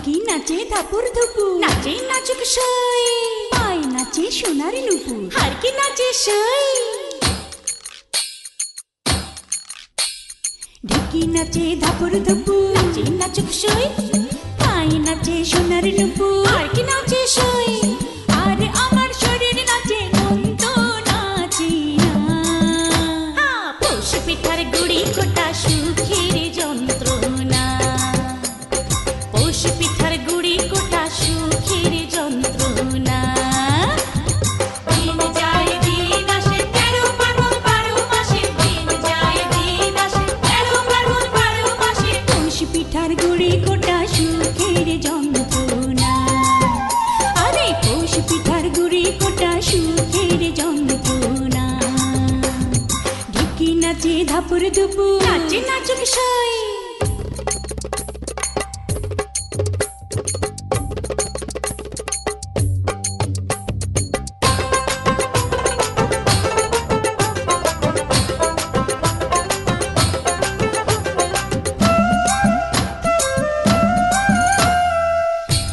ঢুকি নাচে ধাপুর ধুপু, নাচে নাচুক সই, পায় নাচে সোনার নুপুর, হারকি নাচে সই। ঢুকি নাচে ধাপুর ধুপু, নাচে নাচুক সই, পায় নাচে সোনার নুপুর, হারকি নাচে সই। আর আমার শরীর নাচে, মন তো নাচি না। পৌষ পিঠার গুড়ি কোটা সুখের যন্ত্রণা, পৌষ পিঠার গুড়ি কোটা সুখের যন্ত্রণা। দিন যায় দিন আসে, 13 পার্বণ 12 মাসে, দিন যায় দিন আসে, 13 পার্বণ 12 মাসে। পৌষ পিঠার গুড়ি কোটা সুখের যন্ত্রণা, আরে পৌষ পিঠার গুড়ি কোটা সুখের যন্ত্রণা। ঢুকি নাচে ধাপুর ধুপু, নাচে নাচুক সই।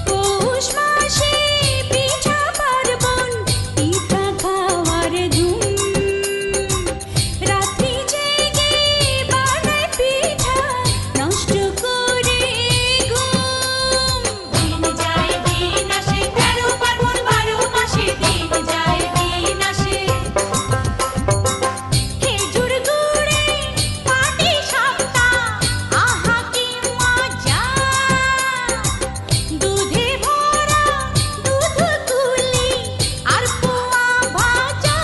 পৌষ মাসে পিঠা পার্বণ, পিঠা খাওয়ার ধুম, রাত্রি জেগে বানায় পিঠা, নষ্ট করে ঘুম। দিন যায় দিন আসে, 13 পার্বণ 12 মাসে, দিন যায় দিন আসে। খেজুর গুড়ে পাটি সাপটা, আহা কি মজা, দুধে ভরা দুধ কুলি আর পোয়া ভাজা।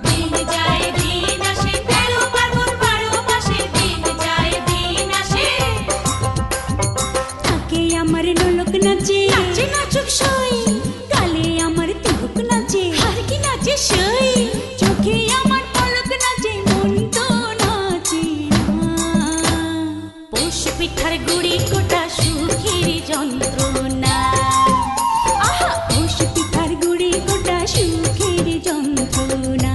দিন যায় দিন আসে, 13 পার্বণ 12 মাসে, দিন যায় দিন আসে। থাকে আমার নোলক নাচে, নাচে নাচুক সই, গালে আমার তিলক নাচে, হারকি নাচে সই। চোখে আমার পলক নাচে, মন তো নাচে না। পৌষ পিঠার গুড়ি কোটা সুখের যন্ত্রণা, আহা পৌষ পিঠার গুড়ি কোটা সুখের যন্ত্রণা।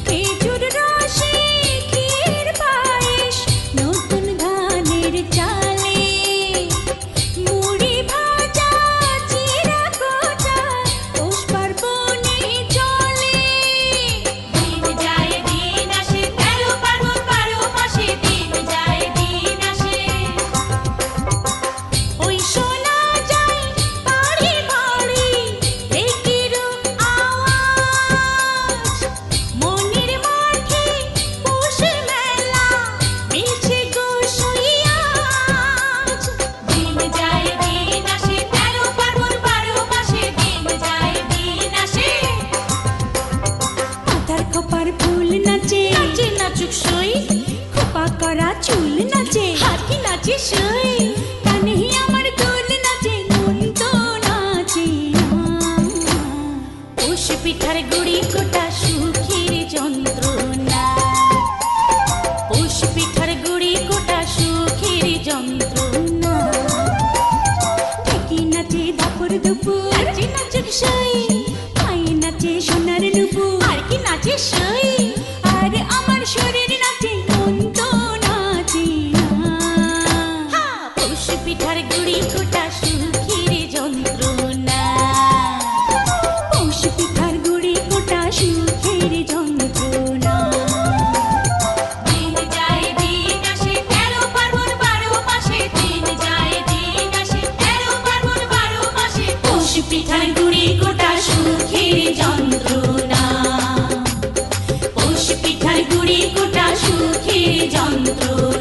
খেজুর রসে ক্ষীর পায়েস, নতুন ধানের চালে, মুড়ি ভাজা চিরা কোটা, পৌষ পার্বণে চলে। দিন যায় দিন আসে, 13 পার্বণ 12 মাসে, দিন যায় দিন আসে। ওই শোনা যায় বাড়ি বাড়ি ঢেকির আওয়াজ, মনের মাঠে পৌষ মেলা, মিলছে গো সইয়াজ। দিন যায় দিন আসে, 13 পার্বণ 12 মাসে, দিন যায় দিন আসে। মাথার খোপার ফুল নাচে, নাচে নাচুক সই, খোপা করা চুল নাচে, হারকি নাচে সই। কানে আমার দোল নাচে, মন তো নাচে না। পৌষ পিঠার গুড়ি কোটা সুখের যন্ত্রণা, পৌষ পিঠার গুড়ি কোটা সুখের যন্ত্রণা। ঢেকি নাচে ধাপুর ধুপু, নাচে নাচুক সই, পায়ে নাচে সোনার নুপুর, হারকি নাচে সই। আর আমার শরীর নাচে, মন তো নাচে না। পৌষ পিঠার গুড়ি কোটা সুখের যন্ত্রণা, পৌষ পিঠার গুড়ি কোটা সুখের যন্ত্রণা। দিন যায় দিন আসে, 13 পার্বণ 12 মাসে, দিন যায় দিন আসে, 13 পার্বণ 12 মাসে। পৌষ পিঠার গুড়ি কোটা সুখের যন্ত্রণা, পৌষ পিঠার গুড়ি কোটা সুখের যন্ত্রণা।